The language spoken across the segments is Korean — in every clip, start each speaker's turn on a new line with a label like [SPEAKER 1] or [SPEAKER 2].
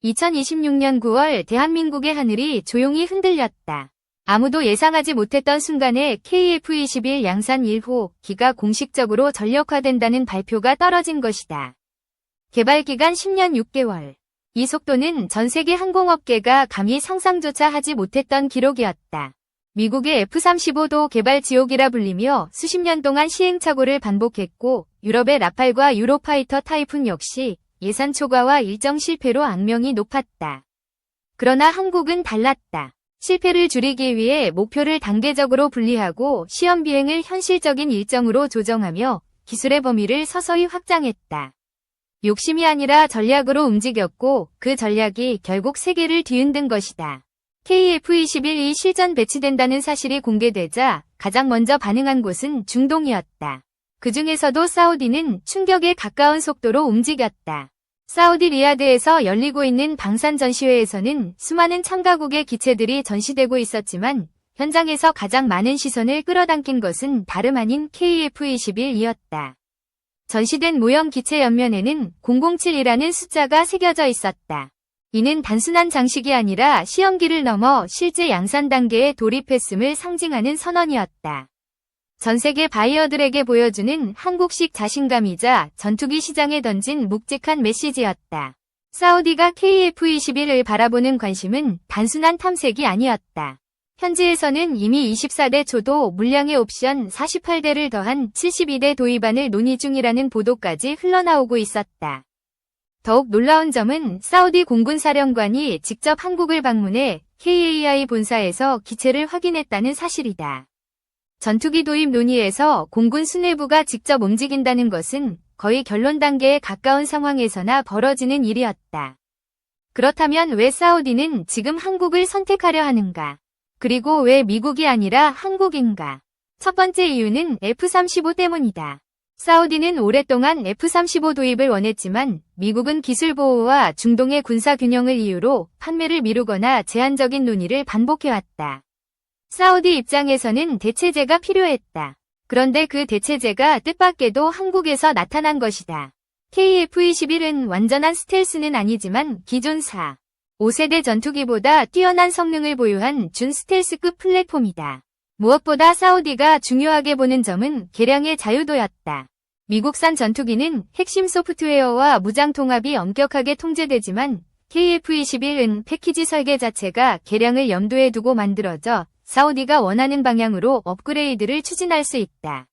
[SPEAKER 1] 2026년 9월 대한민국의 하늘이 조용히 흔들렸다. 아무도 예상하지 못했던 순간에 KF-21 양산 1호 기가 공식적으로 전력화된다는 발표가 떨어진 것이다. 개발기간 10년 6개월. 이 속도는 전 세계 항공업계가 감히 상상조차 하지 못했던 기록이었다. 미국의 F-35도 개발 지옥이라 불리며 수십 년 동안 시행착오를 반복했고, 유럽의 라팔과 유로파이터 타이푼 역시 예산 초과와 일정 실패로 악명이 높았다. 그러나 한국은 달랐다. 실패를 줄이기 위해 목표를 단계적으로 분리하고 시험 비행을 현실적인 일정으로 조정하며 기술의 범위를 서서히 확장했다. 욕심이 아니라 전략으로 움직였고 그 전략이 결국 세계를 뒤흔든 것이다. KF-21이 실전 배치된다는 사실이 공개되자 가장 먼저 반응한 곳은 중동이었다. 그 중에서도 사우디는 충격에 가까운 속도로 움직였다. 사우디 리야드에서 열리고 있는 방산 전시회에서는 수많은 참가국의 기체들이 전시되고 있었지만 현장에서 가장 많은 시선을 끌어당긴 것은 다름 아닌 KF-21이었다. 전시된 모형 기체 옆면에는 007이라는 숫자가 새겨져 있었다. 이는 단순한 장식이 아니라 시험기를 넘어 실제 양산 단계에 돌입했음을 상징하는 선언이었다. 전 세계 바이어들에게 보여주는 한국식 자신감이자 전투기 시장에 던진 묵직한 메시지였다. 사우디가 KF-21을 바라보는 관심은 단순한 탐색이 아니었다. 현지에서는 이미 24대 초도 물량의 옵션 48대를 더한 72대 도입안을 논의 중이라는 보도까지 흘러나오고 있었다. 더욱 놀라운 점은 사우디 공군사령관이 직접 한국을 방문해 KAI 본사에서 기체를 확인했다는 사실이다. 전투기 도입 논의에서 공군 수뇌부가 직접 움직인다는 것은 거의 결론 단계에 가까운 상황에서나 벌어지는 일이었다. 그렇다면 왜 사우디는 지금 한국을 선택하려 하는가? 그리고 왜 미국이 아니라 한국인가? 첫 번째 이유는 F-35 때문이다. 사우디는 오랫동안 F-35 도입을 원했지만 미국은 기술 보호와 중동의 군사 균형을 이유로 판매를 미루거나 제한적인 논의를 반복해왔다. 사우디 입장에서는 대체제가 필요했다. 그런데 그 대체제가 뜻밖에도 한국에서 나타난 것이다. KF-21은 완전한 스텔스는 아니지만 기존 4, 5세대 전투기보다 뛰어난 성능을 보유한 준 스텔스급 플랫폼이다. 무엇보다 사우디가 중요하게 보는 점은 개량의 자유도였다. 미국산 전투기는 핵심 소프트웨어와 무장 통합이 엄격하게 통제되지만 KF-21은 패키지 설계 자체가 개량을 염두에 두고 만들어져 사우디가 원하는 방향으로 업그레이드를 추진할 수 있다.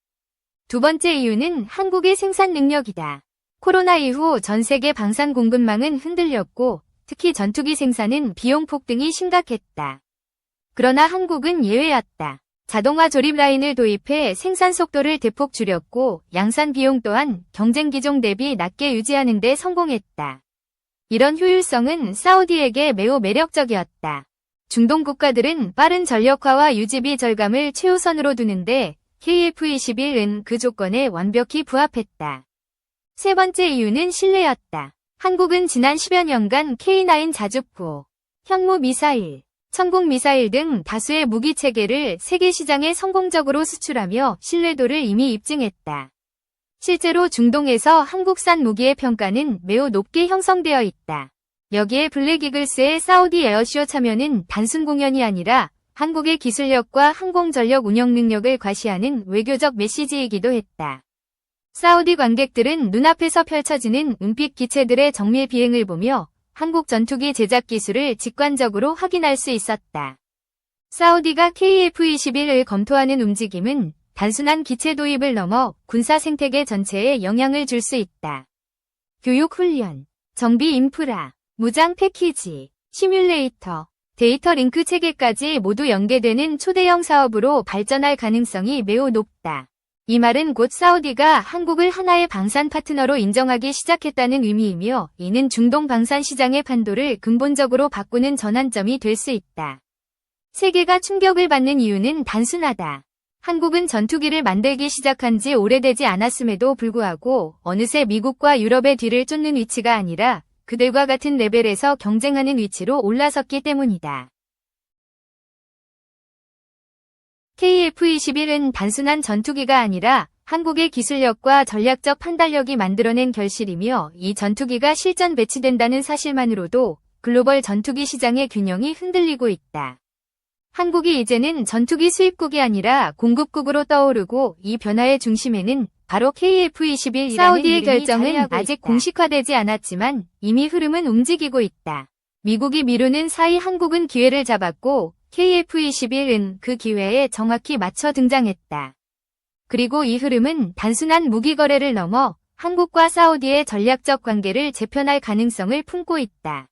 [SPEAKER 1] 두 번째 이유는 한국의 생산 능력이다. 코로나 이후 전 세계 방산 공급망은 흔들렸고 특히 전투기 생산은 비용 폭등이 심각했다. 그러나 한국은 예외였다. 자동화 조립 라인을 도입해 생산 속도를 대폭 줄였고 양산 비용 또한 경쟁 기종 대비 낮게 유지하는 데 성공했다. 이런 효율성은 사우디에게 매우 매력적이었다. 중동 국가들은 빠른 전력화와 유지비 절감을 최우선으로 두는데 KF-21은 그 조건에 완벽히 부합했다. 세 번째 이유는 신뢰였다. 한국은 지난 10여 년간 K9 자주포, 현무 미사일, 천공 미사일 등 다수의 무기 체계를 세계 시장에 성공적으로 수출하며 신뢰도를 이미 입증했다. 실제로 중동에서 한국산 무기의 평가는 매우 높게 형성되어 있다. 여기에 블랙이글스의 사우디 에어쇼 참여는 단순 공연이 아니라 한국의 기술력과 항공전력 운영 능력을 과시하는 외교적 메시지이기도 했다. 사우디 관객들은 눈앞에서 펼쳐지는 은빛 기체들의 정밀 비행을 보며 한국 전투기 제작 기술을 직관적으로 확인할 수 있었다. 사우디가 KF-21을 검토하는 움직임은 단순한 기체 도입을 넘어 군사 생태계 전체에 영향을 줄 수 있다. 교육 훈련, 정비 인프라, 무장 패키지, 시뮬레이터, 데이터 링크 체계까지 모두 연계되는 초대형 사업으로 발전할 가능성이 매우 높다. 이 말은 곧 사우디가 한국을 하나의 방산 파트너로 인정하기 시작했다는 의미이며 이는 중동 방산 시장의 판도를 근본적으로 바꾸는 전환점이 될 수 있다. 세계가 충격을 받는 이유는 단순하다. 한국은 전투기를 만들기 시작한 지 오래되지 않았음에도 불구하고 어느새 미국과 유럽의 뒤를 쫓는 위치가 아니라 그들과 같은 레벨에서 경쟁하는 위치로 올라섰기 때문이다. KF-21은 단순한 전투기가 아니라 한국의 기술력과 전략적 판단력이 만들어낸 결실이며 이 전투기가 실전 배치된다는 사실만으로도 글로벌 전투기 시장의 균형이 흔들리고 있다. 한국이 이제는 전투기 수입국이 아니라 공급국으로 떠오르고 이 변화의 중심에는 바로 KF-21이라는 사우디의 결정은 아직 공식화되지 않았지만 이미 흐름은 움직이고 있다. 미국이 미루는 사이 한국은 기회를 잡았고 KF-21은 그 기회에 정확히 맞춰 등장했다. 그리고 이 흐름은 단순한 무기 거래를 넘어 한국과 사우디의 전략적 관계를 재편할 가능성을 품고 있다.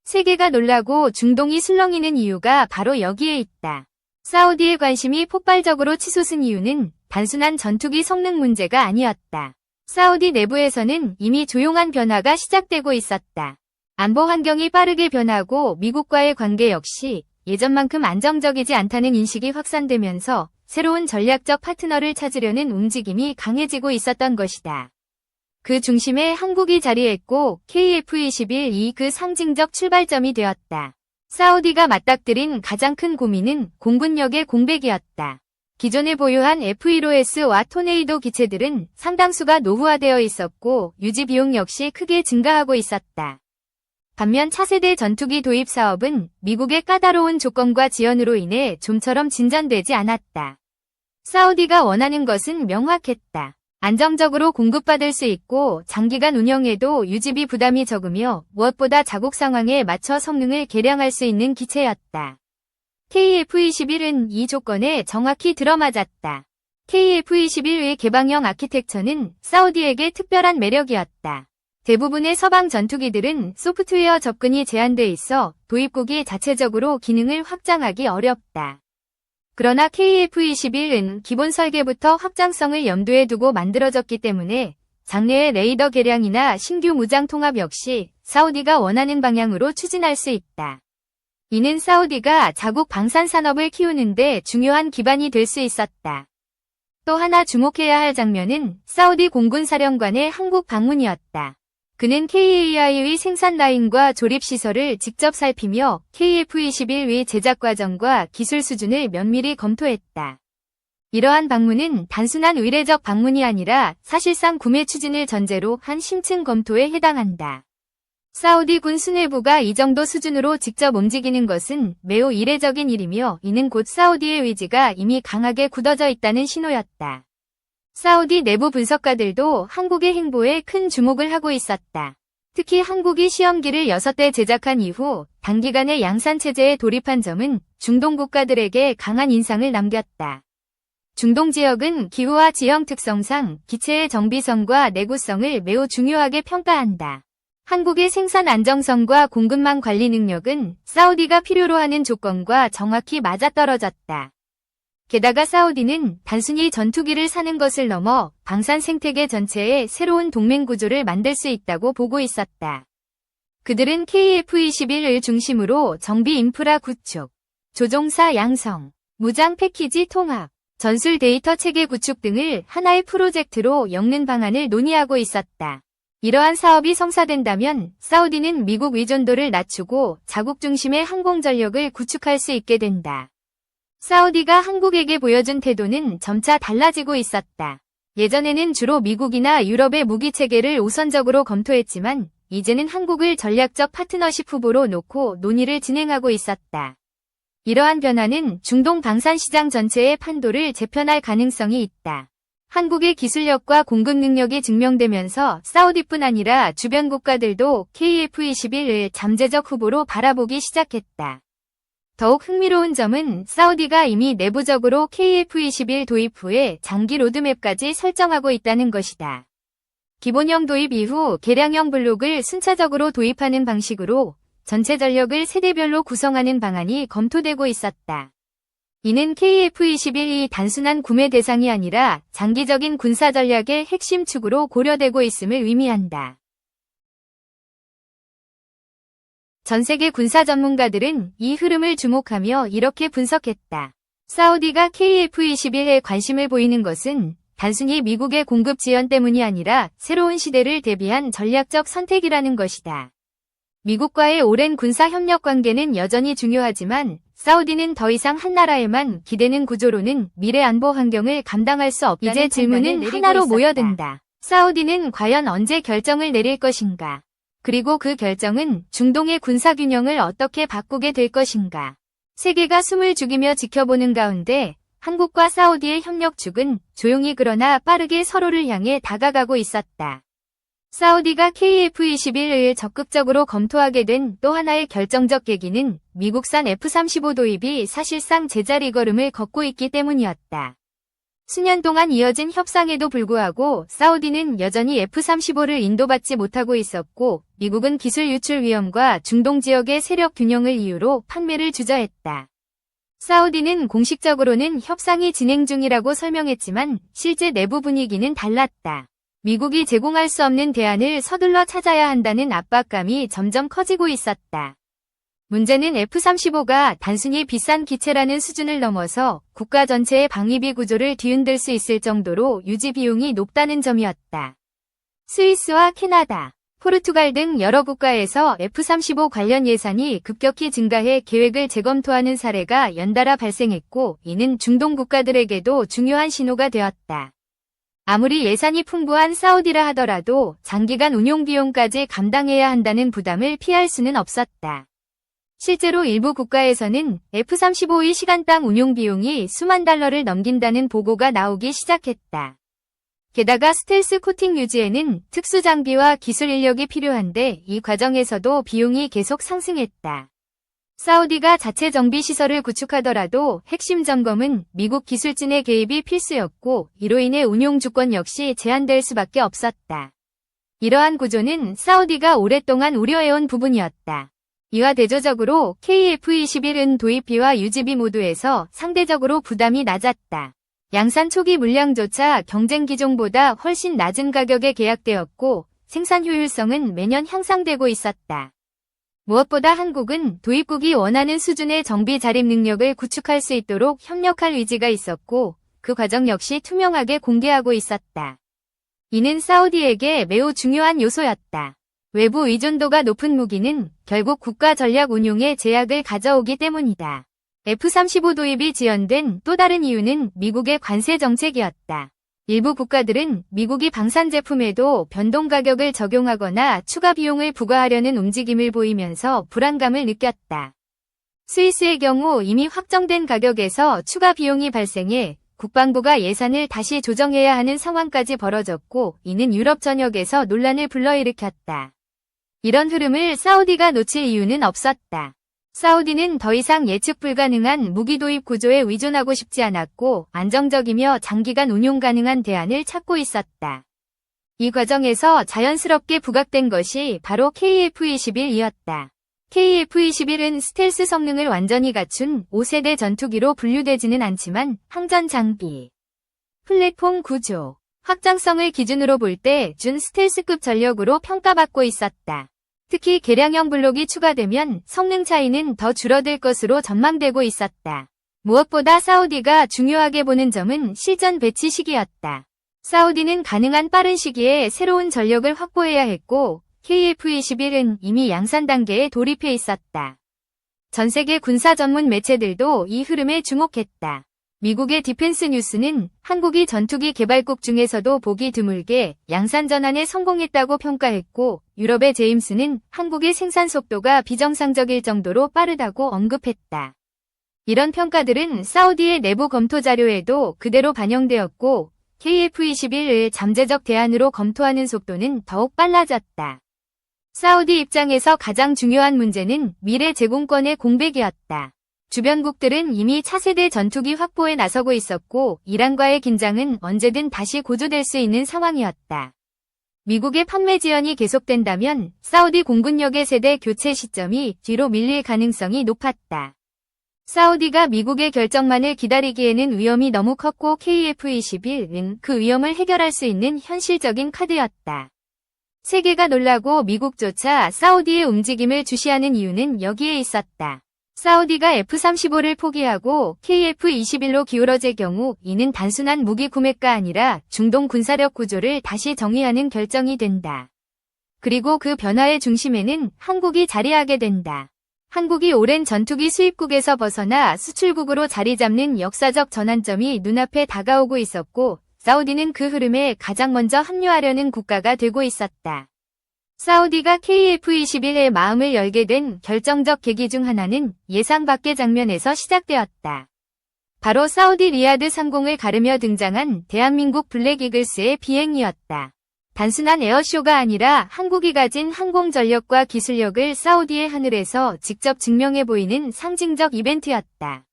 [SPEAKER 1] 세계가 놀라고 중동이 술렁이는 이유가 바로 여기에 있다. 사우디의 관심이 폭발적으로 치솟은 이유는 단순한 전투기 성능 문제가 아니었다. 사우디 내부에서는 이미 조용한 변화가 시작되고 있었다. 안보 환경이 빠르게 변하고 미국과의 관계 역시 예전만큼 안정적이지 않다는 인식이 확산되면서 새로운 전략적 파트너를 찾으려는 움직임이 강해지고 있었던 것이다. 그 중심에 한국이 자리했고 KF-21이 그 상징적 출발점이 되었다. 사우디가 맞닥뜨린 가장 큰 고민은 공군력의 공백이었다. 기존에 보유한 F-15S와 토네이도 기체들은 상당수가 노후화되어 있었고 유지 비용 역시 크게 증가하고 있었다. 반면 차세대 전투기 도입 사업은 미국의 까다로운 조건과 지연으로 인해 좀처럼 진전되지 않았다. 사우디가 원하는 것은 명확했다. 안정적으로 공급받을 수 있고 장기간 운영에도 유지비 부담이 적으며 무엇보다 자국 상황에 맞춰 성능을 개량할 수 있는 기체였다. KF-21은 이 조건에 정확히 들어맞았다. KF-21의 개방형 아키텍처는 사우디에게 특별한 매력이었다. 대부분의 서방 전투기들은 소프트웨어 접근이 제한돼 있어 도입국이 자체적으로 기능을 확장하기 어렵다. 그러나 KF-21은 기본 설계부터 확장성을 염두에 두고 만들어졌기 때문에 장래의 레이더 개량이나 신규 무장 통합 역시 사우디가 원하는 방향으로 추진할 수 있다. 이는 사우디가 자국 방산 산업을 키우는 데 중요한 기반이 될 수 있었다. 또 하나 주목해야 할 장면은 사우디 공군 사령관의 한국 방문이었다. 그는 KAI의 생산 라인과 조립 시설을 직접 살피며 KF-21의 제작 과정과 기술 수준을 면밀히 검토했다. 이러한 방문은 단순한 의례적 방문이 아니라 사실상 구매 추진을 전제로 한 심층 검토에 해당한다. 사우디 군 수뇌부가 이 정도 수준으로 직접 움직이는 것은 매우 이례적인 일이며 이는 곧 사우디의 의지가 이미 강하게 굳어져 있다는 신호였다. 사우디 내부 분석가들도 한국의 행보에 큰 주목을 하고 있었다. 특히 한국이 시험기를 6대 제작한 이후 단기간에 양산체제에 돌입한 점은 중동 국가들에게 강한 인상을 남겼다. 중동 지역은 기후와 지형 특성상 기체의 정비성과 내구성을 매우 중요하게 평가한다. 한국의 생산 안정성과 공급망 관리 능력은 사우디가 필요로 하는 조건과 정확히 맞아떨어졌다. 게다가 사우디는 단순히 전투기를 사는 것을 넘어 방산 생태계 전체에 새로운 동맹 구조를 만들 수 있다고 보고 있었다. 그들은 KF-21을 중심으로 정비 인프라 구축, 조종사 양성, 무장 패키지 통합, 전술 데이터 체계 구축 등을 하나의 프로젝트로 엮는 방안을 논의하고 있었다. 이러한 사업이 성사된다면 사우디는 미국 의존도를 낮추고 자국 중심의 항공 전력을 구축할 수 있게 된다. 사우디가 한국에게 보여준 태도는 점차 달라지고 있었다. 예전에는 주로 미국이나 유럽의 무기 체계를 우선적으로 검토했지만 이제는 한국을 전략적 파트너십 후보로 놓고 논의를 진행하고 있었다. 이러한 변화는 중동 방산 시장 전체의 판도를 재편할 가능성이 있다. 한국의 기술력과 공급 능력이 증명되면서 사우디뿐 아니라 주변 국가들도 KF-21을 잠재적 후보로 바라보기 시작했다. 더욱 흥미로운 점은 사우디가 이미 내부적으로 KF-21 도입 후에 장기 로드맵까지 설정하고 있다는 것이다. 기본형 도입 이후 개량형 블록을 순차적으로 도입하는 방식으로 전체 전력을 세대별로 구성하는 방안이 검토되고 있었다. 이는 KF-21이 단순한 구매 대상이 아니라 장기적인 군사 전략의 핵심 축으로 고려되고 있음을 의미한다. 전 세계 군사 전문가들은 이 흐름을 주목하며 이렇게 분석했다. 사우디가 KF-21에 관심을 보이는 것은 단순히 미국의 공급 지연 때문이 아니라 새로운 시대를 대비한 전략적 선택이라는 것이다. 미국과의 오랜 군사 협력 관계는 여전히 중요하지만 사우디는 더 이상 한 나라에만 기대는 구조로는 미래 안보 환경을 감당할 수 없다는 이제 질문은 하나로 모여든다. 사우디는 과연 언제 결정을 내릴 것인가? 그리고 그 결정은 중동의 군사균형을 어떻게 바꾸게 될 것인가. 세계가 숨을 죽이며 지켜보는 가운데 한국과 사우디의 협력축은 조용히 그러나 빠르게 서로를 향해 다가가고 있었다. 사우디가 KF-21을 적극적으로 검토하게 된 또 하나의 결정적 계기는 미국산 F-35 도입이 사실상 제자리 걸음을 걷고 있기 때문이었다. 수년 동안 이어진 협상에도 불구하고 사우디는 여전히 F-35를 인도받지 못하고 있었고 미국은 기술 유출 위험과 중동 지역의 세력 균형을 이유로 판매를 주저했다. 사우디는 공식적으로는 협상이 진행 중이라고 설명했지만 실제 내부 분위기는 달랐다. 미국이 제공할 수 없는 대안을 서둘러 찾아야 한다는 압박감이 점점 커지고 있었다. 문제는 F-35가 단순히 비싼 기체라는 수준을 넘어서 국가 전체의 방위비 구조를 뒤흔들 수 있을 정도로 유지 비용이 높다는 점이었다. 스위스와 캐나다, 포르투갈 등 여러 국가에서 F-35 관련 예산이 급격히 증가해 계획을 재검토하는 사례가 연달아 발생했고 이는 중동 국가들에게도 중요한 신호가 되었다. 아무리 예산이 풍부한 사우디라 하더라도 장기간 운용 비용까지 감당해야 한다는 부담을 피할 수는 없었다. 실제로 일부 국가에서는 F-35의 시간당 운용 비용이 수만 달러를 넘긴다는 보고가 나오기 시작했다. 게다가 스텔스 코팅 유지에는 특수 장비와 기술 인력이 필요한데 이 과정에서도 비용이 계속 상승했다. 사우디가 자체 정비 시설을 구축하더라도 핵심 점검은 미국 기술진의 개입이 필수였고 이로 인해 운용 주권 역시 제한될 수밖에 없었다. 이러한 구조는 사우디가 오랫동안 우려해온 부분이었다. 이와 대조적으로 KF-21은 도입비와 유지비 모두에서 상대적으로 부담이 낮았다. 양산 초기 물량조차 경쟁 기종보다 훨씬 낮은 가격에 계약되었고 생산 효율성은 매년 향상되고 있었다. 무엇보다 한국은 도입국이 원하는 수준의 정비 자립 능력을 구축할 수 있도록 협력할 의지가 있었고 그 과정 역시 투명하게 공개하고 있었다. 이는 사우디에게 매우 중요한 요소였다. 외부 의존도가 높은 무기는 결국 국가 전략 운용에 제약을 가져오기 때문이다. F-35 도입이 지연된 또 다른 이유는 미국의 관세 정책이었다. 일부 국가들은 미국이 방산 제품에도 변동 가격을 적용하거나 추가 비용을 부과하려는 움직임을 보이면서 불안감을 느꼈다. 스위스의 경우 이미 확정된 가격에서 추가 비용이 발생해 국방부가 예산을 다시 조정해야 하는 상황까지 벌어졌고 이는 유럽 전역에서 논란을 불러일으켰다. 이런 흐름을 사우디가 놓칠 이유는 없었다. 사우디는 더 이상 예측 불가능한 무기 도입 구조에 의존하고 싶지 않았고 안정적이며 장기간 운용 가능한 대안을 찾고 있었다. 이 과정에서 자연스럽게 부각된 것이 바로 KF-21이었다. KF-21은 스텔스 성능을 완전히 갖춘 5세대 전투기로 분류되지는 않지만 항전 장비, 플랫폼 구조, 확장성을 기준으로 볼 때 준 스텔스급 전력으로 평가받고 있었다. 특히 개량형 블록이 추가되면 성능 차이는 더 줄어들 것으로 전망되고 있었다. 무엇보다 사우디가 중요하게 보는 점은 실전 배치 시기였다. 사우디는 가능한 빠른 시기에 새로운 전력을 확보해야 했고 KF-21은 이미 양산 단계에 돌입해 있었다. 전 세계 군사 전문 매체들도 이 흐름에 주목했다. 미국의 디펜스 뉴스는 한국이 전투기 개발국 중에서도 보기 드물게 양산 전환에 성공했다고 평가했고 유럽의 제임스는 한국의 생산 속도가 비정상적일 정도로 빠르다고 언급했다. 이런 평가들은 사우디의 내부 검토 자료에도 그대로 반영되었고 KF-21을 잠재적 대안으로 검토하는 속도는 더욱 빨라졌다. 사우디 입장에서 가장 중요한 문제는 미래 제공권의 공백이었다. 주변국들은 이미 차세대 전투기 확보에 나서고 있었고 이란과의 긴장은 언제든 다시 고조될 수 있는 상황이었다. 미국의 판매 지연이 계속된다면 사우디 공군력의 세대 교체 시점이 뒤로 밀릴 가능성이 높았다. 사우디가 미국의 결정만을 기다리기에는 위험이 너무 컸고 KF-21은 그 위험을 해결할 수 있는 현실적인 카드였다. 세계가 놀라고 미국조차 사우디의 움직임을 주시하는 이유는 여기에 있었다. 사우디가 F-35를 포기하고 KF-21로 기울어질 경우 이는 단순한 무기 구매가 아니라 중동 군사력 구조를 다시 정의하는 결정이 된다. 그리고 그 변화의 중심에는 한국이 자리하게 된다. 한국이 오랜 전투기 수입국에서 벗어나 수출국으로 자리 잡는 역사적 전환점이 눈앞에 다가오고 있었고 사우디는 그 흐름에 가장 먼저 합류하려는 국가가 되고 있었다. 사우디가 KF-21의 마음을 열게 된 결정적 계기 중 하나는 예상 밖의 장면에서 시작되었다. 바로 사우디 리야드 상공을 가르며 등장한 대한민국 블랙이글스의 비행이었다. 단순한 에어쇼가 아니라 한국이 가진 항공 전력과 기술력을 사우디의 하늘에서 직접 증명해 보이는 상징적 이벤트였다.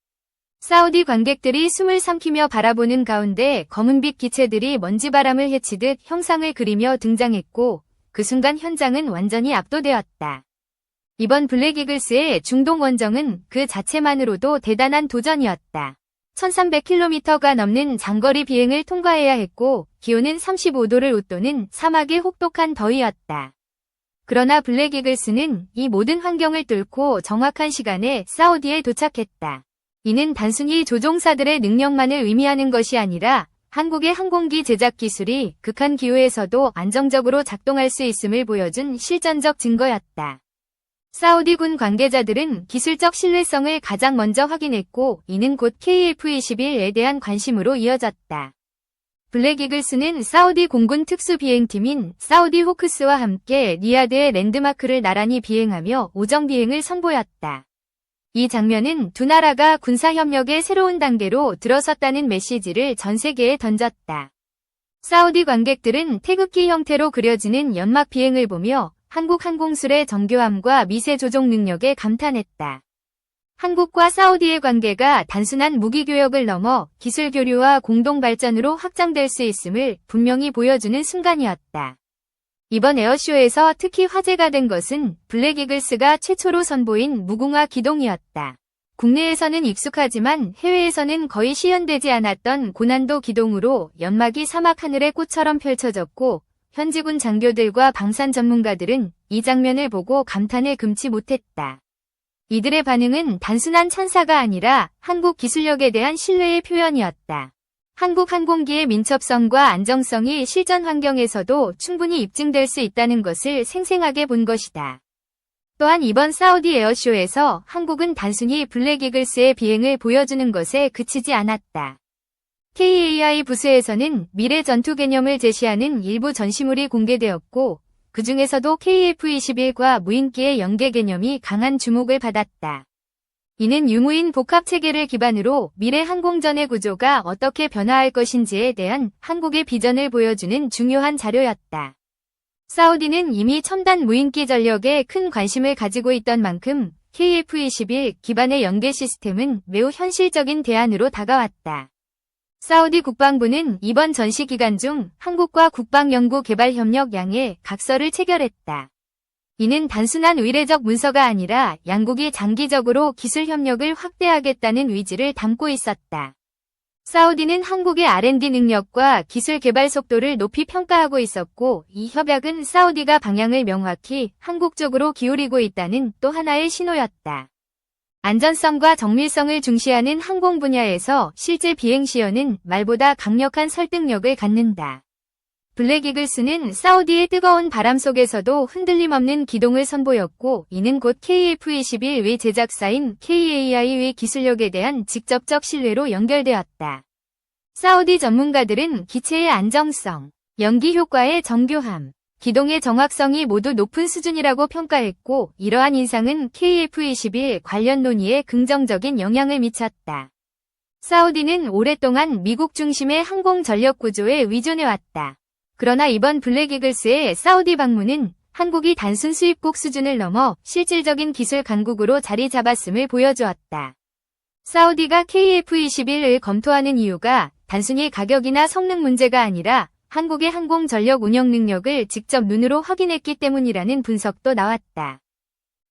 [SPEAKER 1] 사우디 관객들이 숨을 삼키며 바라보는 가운데 검은빛 기체들이 먼지바람을 헤치듯 형상을 그리며 등장했고 그 순간 현장은 완전히 압도되었다. 이번 블랙이글스의 중동 원정은 그 자체만으로도 대단한 도전이었다. 1300km가 넘는 장거리 비행을 통과해야 했고 기온은 35도를 웃도는 사막의 혹독한 더위였다. 그러나 블랙이글스는 이 모든 환경을 뚫고 정확한 시간에 사우디에 도착했다. 이는 단순히 조종사들의 능력만을 의미하는 것이 아니라 한국의 항공기 제작 기술이 극한 기후에서도 안정적으로 작동할 수 있음을 보여준 실전적 증거였다. 사우디군 관계자들은 기술적 신뢰성을 가장 먼저 확인했고 이는 곧 KF-21에 대한 관심으로 이어졌다. 블랙이글스는 사우디 공군 특수비행팀인 사우디 호크스와 함께 리야드의 랜드마크를 나란히 비행하며 오정 비행을 선보였다. 이 장면은 두 나라가 군사협력의 새로운 단계로 들어섰다는 메시지를 전 세계에 던졌다. 사우디 관객들은 태극기 형태로 그려지는 연막 비행을 보며 한국 항공술의 정교함과 미세 조종 능력에 감탄했다. 한국과 사우디의 관계가 단순한 무기교역을 넘어 기술 교류와 공동 발전으로 확장될 수 있음을 분명히 보여주는 순간이었다. 이번 에어쇼에서 특히 화제가 된 것은 블랙이글스가 최초로 선보인 무궁화 기동이었다. 국내에서는 익숙하지만 해외에서는 거의 시연되지 않았던 고난도 기동으로 연막이 사막 하늘의 꽃처럼 펼쳐졌고 현지군 장교들과 방산 전문가들은 이 장면을 보고 감탄을 금치 못했다. 이들의 반응은 단순한 찬사가 아니라 한국 기술력에 대한 신뢰의 표현이었다. 한국 항공기의 민첩성과 안정성이 실전 환경에서도 충분히 입증될 수 있다는 것을 생생하게 본 것이다. 또한 이번 사우디 에어쇼에서 한국은 단순히 블랙이글스의 비행을 보여주는 것에 그치지 않았다. KAI 부스에서는 미래 전투 개념을 제시하는 일부 전시물이 공개되었고 그 중에서도 KF-21과 무인기의 연계 개념이 강한 주목을 받았다. 이는 유무인 복합체계를 기반으로 미래 항공전의 구조가 어떻게 변화할 것인지에 대한 한국의 비전을 보여주는 중요한 자료였다. 사우디는 이미 첨단 무인기 전력에 큰 관심을 가지고 있던 만큼 KF-21 기반의 연계 시스템은 매우 현실적인 대안으로 다가왔다. 사우디 국방부는 이번 전시 기간 중 한국과 국방연구개발협력 양에 각서를 체결했다. 이는 단순한 의례적 문서가 아니라 양국이 장기적으로 기술 협력을 확대하겠다는 의지를 담고 있었다. 사우디는 한국의 R&D 능력과 기술 개발 속도를 높이 평가하고 있었고 이 협약은 사우디가 방향을 명확히 한국 쪽으로 기울이고 있다는 또 하나의 신호였다. 안전성과 정밀성을 중시하는 항공 분야에서 실제 비행 시연은 말보다 강력한 설득력을 갖는다. 블랙이글스는 사우디의 뜨거운 바람 속에서도 흔들림 없는 기동을 선보였고 이는 곧 KF-21의 제작사인 KAI의 기술력에 대한 직접적 신뢰로 연결되었다. 사우디 전문가들은 기체의 안정성, 연기 효과의 정교함, 기동의 정확성이 모두 높은 수준이라고 평가했고 이러한 인상은 KF-21 관련 논의에 긍정적인 영향을 미쳤다. 사우디는 오랫동안 미국 중심의 항공 전력 구조에 의존해왔다. 그러나 이번 블랙이글스의 사우디 방문은 한국이 단순 수입국 수준을 넘어 실질적인 기술 강국으로 자리 잡았음을 보여주었다. 사우디가 KF-21을 검토하는 이유가 단순히 가격이나 성능 문제가 아니라 한국의 항공 전력 운영 능력을 직접 눈으로 확인했기 때문이라는 분석도 나왔다.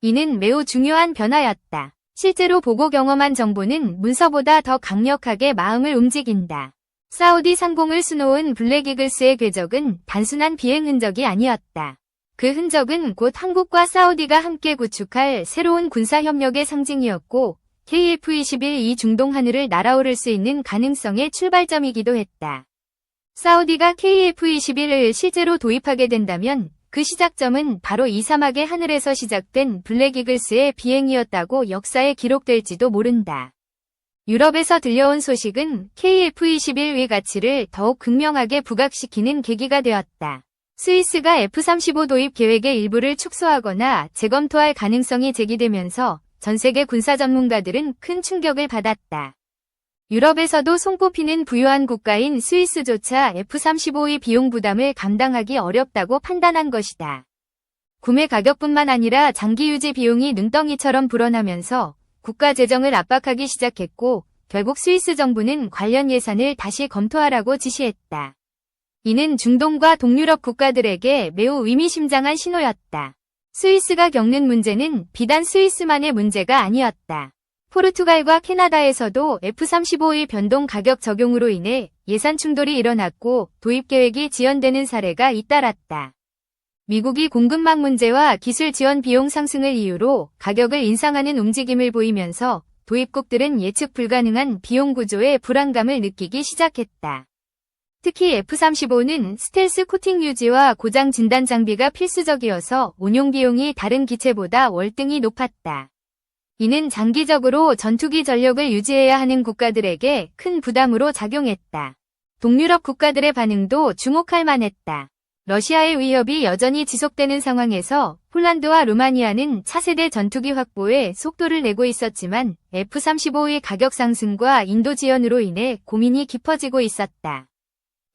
[SPEAKER 1] 이는 매우 중요한 변화였다. 실제로 보고 경험한 정보는 문서보다 더 강력하게 마음을 움직인다. 사우디 상공을 수놓은 블랙이글스의 궤적은 단순한 비행 흔적이 아니었다. 그 흔적은 곧 한국과 사우디가 함께 구축할 새로운 군사협력의 상징이었고 KF-21 이 중동 하늘을 날아오를 수 있는 가능성의 출발점이기도 했다. 사우디가 KF-21을 실제로 도입하게 된다면 그 시작점은 바로 이 사막의 하늘에서 시작된 블랙이글스의 비행이었다고 역사에 기록될지도 모른다. 유럽에서 들려온 소식은 KF-21의 가치를 더욱 극명하게 부각시키는 계기가 되었다. 스위스가 F-35 도입 계획의 일부를 축소하거나 재검토할 가능성이 제기되면서 전 세계 군사 전문가들은 큰 충격을 받았다. 유럽에서도 손꼽히는 부유한 국가인 스위스조차 F-35의 비용 부담을 감당하기 어렵다고 판단한 것이다. 구매 가격뿐만 아니라 장기 유지 비용이 눈덩이처럼 불어나면서 국가 재정을 압박하기 시작했고 결국 스위스 정부는 관련 예산을 다시 검토하라고 지시했다. 이는 중동과 동유럽 국가들에게 매우 의미심장한 신호였다. 스위스가 겪는 문제는 비단 스위스만의 문제가 아니었다. 포르투갈과 캐나다에서도 F-35의 변동 가격 적용으로 인해 예산 충돌이 일어났고 도입 계획이 지연되는 사례가 잇따랐다. 미국이 공급망 문제와 기술 지원 비용 상승을 이유로 가격을 인상하는 움직임을 보이면서 도입국들은 예측 불가능한 비용 구조에 불안감을 느끼기 시작했다. 특히 F-35는 스텔스 코팅 유지와 고장 진단 장비가 필수적이어서 운용 비용이 다른 기체보다 월등히 높았다. 이는 장기적으로 전투기 전력을 유지해야 하는 국가들에게 큰 부담으로 작용했다. 동유럽 국가들의 반응도 주목할 만했다. 러시아의 위협이 여전히 지속되는 상황에서 폴란드와 루마니아는 차세대 전투기 확보에 속도를 내고 있었지만 F-35의 가격 상승과 인도 지연으로 인해 고민이 깊어지고 있었다.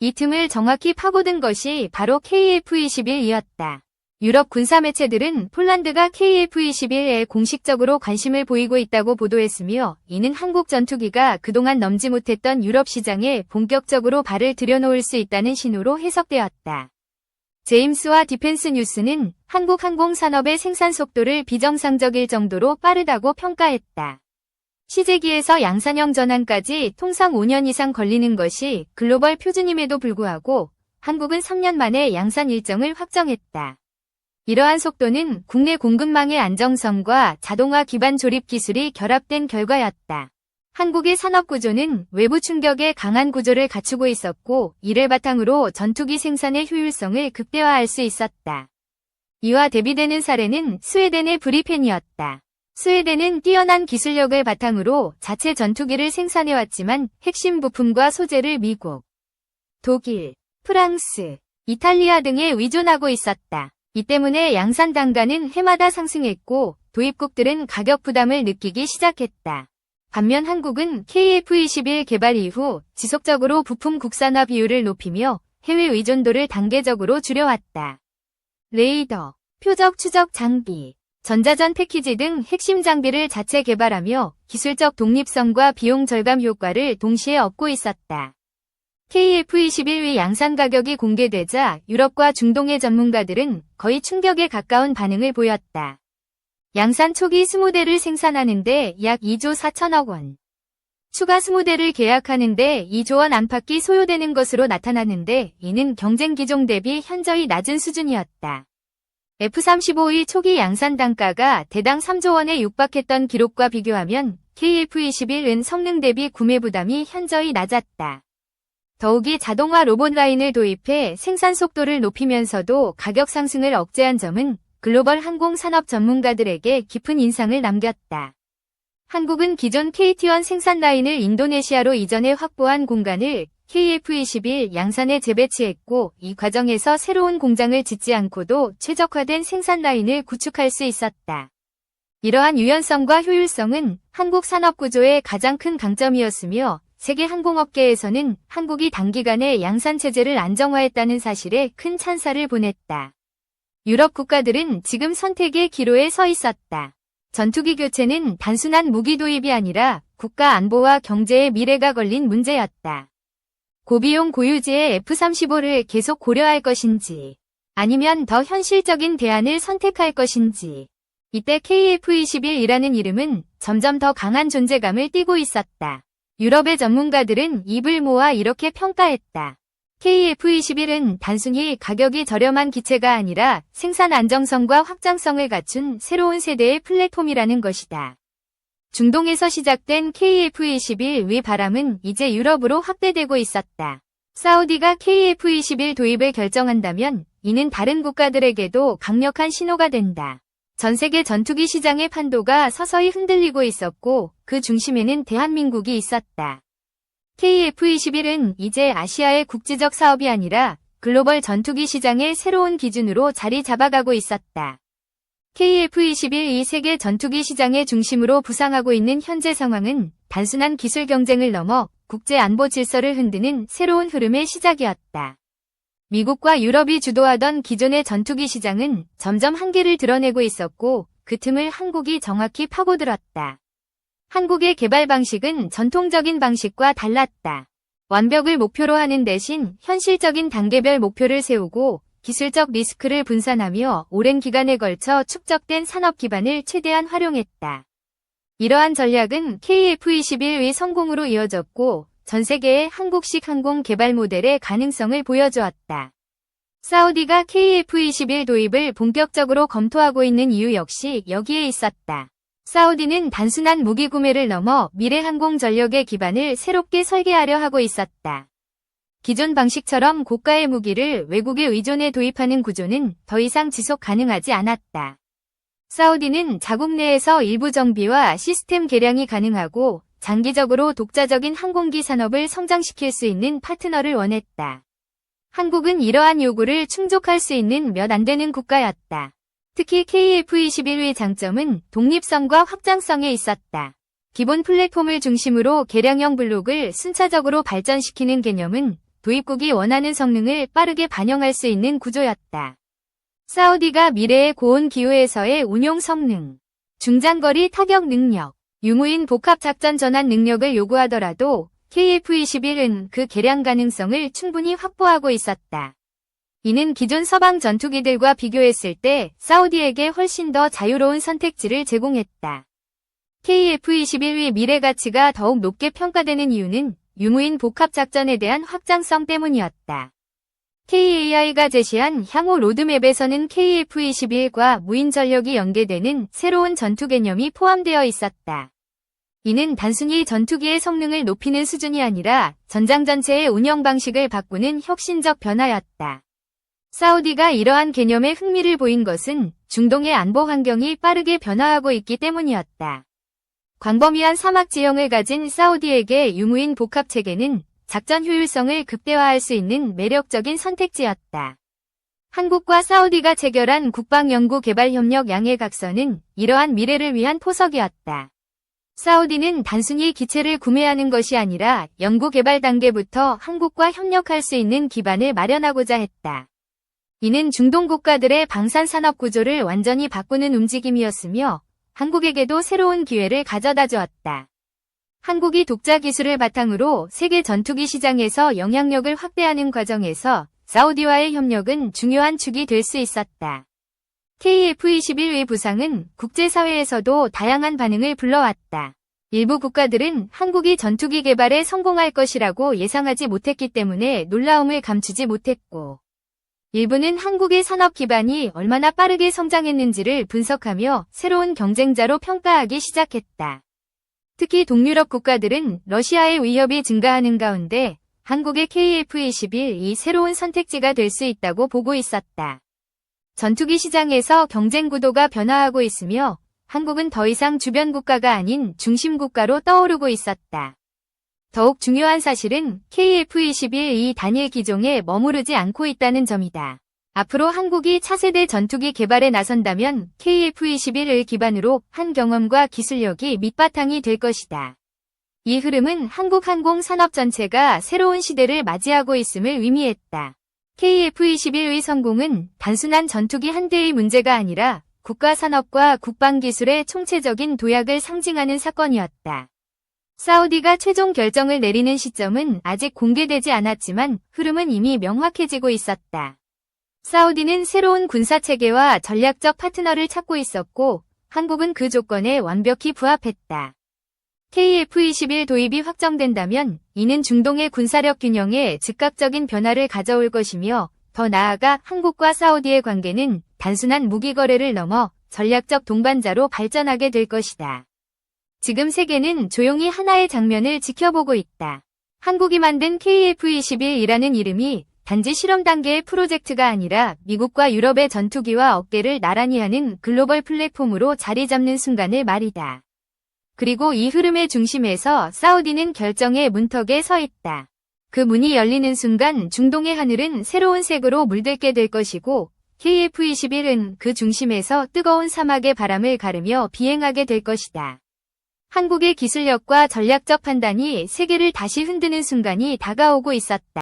[SPEAKER 1] 이 틈을 정확히 파고든 것이 바로 KF-21이었다. 유럽 군사 매체들은 폴란드가 KF-21에 공식적으로 관심을 보이고 있다고 보도했으며 이는 한국 전투기가 그동안 넘지 못했던 유럽 시장에 본격적으로 발을 들여놓을 수 있다는 신호로 해석되었다. 제임스와 디펜스 뉴스는 한국 항공산업의 생산 속도를 비정상적일 정도로 빠르다고 평가했다. 시제기에서 양산형 전환까지 통상 5년 이상 걸리는 것이 글로벌 표준임에도 불구하고 한국은 3년 만에 양산 일정을 확정했다. 이러한 속도는 국내 공급망의 안정성과 자동화 기반 조립 기술이 결합된 결과였다. 한국의 산업 구조는 외부 충격에 강한 구조를 갖추고 있었고 이를 바탕으로 전투기 생산의 효율성을 극대화할 수 있었다. 이와 대비되는 사례는 스웨덴의 브리펜이었다. 스웨덴은 뛰어난 기술력을 바탕으로 자체 전투기를 생산해왔지만 핵심 부품과 소재를 미국, 독일, 프랑스, 이탈리아 등에 의존하고 있었다. 이 때문에 양산 단가는 해마다 상승했고 도입국들은 가격 부담을 느끼기 시작했다. 반면 한국은 KF-21 개발 이후 지속적으로 부품 국산화 비율을 높이며 해외 의존도를 단계적으로 줄여왔다. 레이더, 표적 추적 장비, 전자전 패키지 등 핵심 장비를 자체 개발하며 기술적 독립성과 비용 절감 효과를 동시에 얻고 있었다. KF-21의 양산 가격이 공개되자 유럽과 중동의 전문가들은 거의 충격에 가까운 반응을 보였다. 양산 초기 20대를 생산하는데 약 2조 4천억 원. 추가 20대를 계약하는데 2조 원 안팎이 소요되는 것으로 나타나는데 이는 경쟁 기종 대비 현저히 낮은 수준이었다. F-35의 초기 양산 단가가 대당 3조 원에 육박했던 기록과 비교하면 KF-21은 성능 대비 구매 부담이 현저히 낮았다. 더욱이 자동화 로봇 라인을 도입해 생산 속도를 높이면서도 가격 상승을 억제한 점은 글로벌 항공산업 전문가들에게 깊은 인상을 남겼다. 한국은 기존 KT-1 생산 라인을 인도네시아로 이전해 확보한 공간을 KF-21 양산에 재배치했고 이 과정에서 새로운 공장을 짓지 않고도 최적화된 생산 라인을 구축할 수 있었다. 이러한 유연성과 효율성은 한국 산업 구조의 가장 큰 강점이었으며 세계 항공업계에서는 한국이 단기간에 양산 체제를 안정화했다는 사실에 큰 찬사를 보냈다. 유럽 국가들은 지금 선택의 기로에 서 있었다. 전투기 교체는 단순한 무기 도입이 아니라 국가 안보와 경제의 미래가 걸린 문제였다. 고비용 고유지의 F-35를 계속 고려할 것인지 아니면 더 현실적인 대안을 선택할 것인지 이때 KF-21이라는 이름은 점점 더 강한 존재감을 띠고 있었다. 유럽의 전문가들은 입을 모아 이렇게 평가했다. KF-21은 단순히 가격이 저렴한 기체가 아니라 생산 안정성과 확장성을 갖춘 새로운 세대의 플랫폼이라는 것이다. 중동에서 시작된 KF-21의 바람은 이제 유럽으로 확대되고 있었다. 사우디가 KF-21 도입을 결정한다면 이는 다른 국가들에게도 강력한 신호가 된다. 전 세계 전투기 시장의 판도가 서서히 흔들리고 있었고 그 중심에는 대한민국이 있었다. KF-21은 이제 아시아의 국지적 사업이 아니라 글로벌 전투기 시장의 새로운 기준으로 자리 잡아가고 있었다. KF-21이 세계 전투기 시장의 중심으로 부상하고 있는 현재 상황은 단순한 기술 경쟁을 넘어 국제 안보 질서를 흔드는 새로운 흐름의 시작이었다. 미국과 유럽이 주도하던 기존의 전투기 시장은 점점 한계를 드러내고 있었고 그 틈을 한국이 정확히 파고들었다. 한국의 개발 방식은 전통적인 방식과 달랐다. 완벽을 목표로 하는 대신 현실적인 단계별 목표를 세우고 기술적 리스크를 분산하며 오랜 기간에 걸쳐 축적된 산업 기반을 최대한 활용했다. 이러한 전략은 KF-21의 성공으로 이어졌고 전 세계의 한국식 항공 개발 모델의 가능성을 보여주었다. 사우디가 KF-21 도입을 본격적으로 검토하고 있는 이유 역시 여기에 있었다. 사우디는 단순한 무기 구매를 넘어 미래 항공 전력의 기반을 새롭게 설계하려 하고 있었다. 기존 방식처럼 고가의 무기를 외국에 의존해 도입하는 구조는 더 이상 지속 가능하지 않았다. 사우디는 자국 내에서 일부 정비와 시스템 개량이 가능하고 장기적으로 독자적인 항공기 산업을 성장시킬 수 있는 파트너를 원했다. 한국은 이러한 요구를 충족할 수 있는 몇 안 되는 국가였다. 특히 KF-21의 장점은 독립성과 확장성에 있었다. 기본 플랫폼을 중심으로 개량형 블록을 순차적으로 발전시키는 개념은 도입국이 원하는 성능을 빠르게 반영할 수 있는 구조였다. 사우디가 미래의 고온 기후에서의 운용 성능, 중장거리 타격 능력, 유무인 복합 작전 전환 능력을 요구하더라도 KF-21은 그 개량 가능성을 충분히 확보하고 있었다. 이는 기존 서방 전투기들과 비교했을 때 사우디에게 훨씬 더 자유로운 선택지를 제공했다. KF-21의 미래 가치가 더욱 높게 평가되는 이유는 유무인 복합 작전에 대한 확장성 때문이었다. KAI가 제시한 향후 로드맵에서는 KF-21과 무인 전력이 연계되는 새로운 전투 개념이 포함되어 있었다. 이는 단순히 전투기의 성능을 높이는 수준이 아니라 전장 전체의 운영 방식을 바꾸는 혁신적 변화였다. 사우디가 이러한 개념에 흥미를 보인 것은 중동의 안보 환경이 빠르게 변화하고 있기 때문이었다. 광범위한 사막 지형을 가진 사우디에게 유무인 복합 체계는 작전 효율성을 극대화할 수 있는 매력적인 선택지였다. 한국과 사우디가 체결한 국방연구개발협력 양해각서는 이러한 미래를 위한 포석이었다. 사우디는 단순히 기체를 구매하는 것이 아니라 연구개발 단계부터 한국과 협력할 수 있는 기반을 마련하고자 했다. 이는 중동 국가들의 방산산업 구조를 완전히 바꾸는 움직임이었으며 한국에게도 새로운 기회를 가져다 주었다. 한국이 독자 기술을 바탕으로 세계 전투기 시장에서 영향력을 확대하는 과정에서 사우디와의 협력은 중요한 축이 될 수 있었다. KF-21의 부상은 국제사회에서도 다양한 반응을 불러왔다. 일부 국가들은 한국이 전투기 개발에 성공할 것이라고 예상하지 못했기 때문에 놀라움을 감추지 못했고, 일부는 한국의 산업 기반이 얼마나 빠르게 성장했는지를 분석하며 새로운 경쟁자로 평가하기 시작했다. 특히 동유럽 국가들은 러시아의 위협이 증가하는 가운데 한국의 KF-21이 새로운 선택지가 될 수 있다고 보고 있었다. 전투기 시장에서 경쟁 구도가 변화하고 있으며 한국은 더 이상 주변 국가가 아닌 중심 국가로 떠오르고 있었다. 더욱 중요한 사실은 KF-21이 단일 기종에 머무르지 않고 있다는 점이다. 앞으로 한국이 차세대 전투기 개발에 나선다면 KF-21을 기반으로 한 경험과 기술력이 밑바탕이 될 것이다. 이 흐름은 한국 항공 산업 전체가 새로운 시대를 맞이하고 있음을 의미했다. KF-21의 성공은 단순한 전투기 한 대의 문제가 아니라 국가 산업과 국방 기술의 총체적인 도약을 상징하는 사건이었다. 사우디가 최종 결정을 내리는 시점은 아직 공개되지 않았지만 흐름은 이미 명확해지고 있었다. 사우디는 새로운 군사체계와 전략적 파트너를 찾고 있었고 한국은 그 조건에 완벽히 부합했다. KF-21 도입이 확정된다면 이는 중동의 군사력 균형에 즉각적인 변화를 가져올 것이며 더 나아가 한국과 사우디의 관계는 단순한 무기 거래를 넘어 전략적 동반자로 발전하게 될 것이다. 지금 세계는 조용히 하나의 장면을 지켜보고 있다. 한국이 만든 KF-21이라는 이름이 단지 실험 단계의 프로젝트가 아니라 미국과 유럽의 전투기와 어깨를 나란히 하는 글로벌 플랫폼으로 자리 잡는 순간을 말이다. 그리고 이 흐름의 중심에서 사우디는 결정의 문턱에 서 있다. 그 문이 열리는 순간 중동의 하늘은 새로운 색으로 물들게 될 것이고 KF-21은 그 중심에서 뜨거운 사막의 바람을 가르며 비행하게 될 것이다. 한국의 기술력과 전략적 판단이 세계를 다시 흔드는 순간이 다가오고 있었다.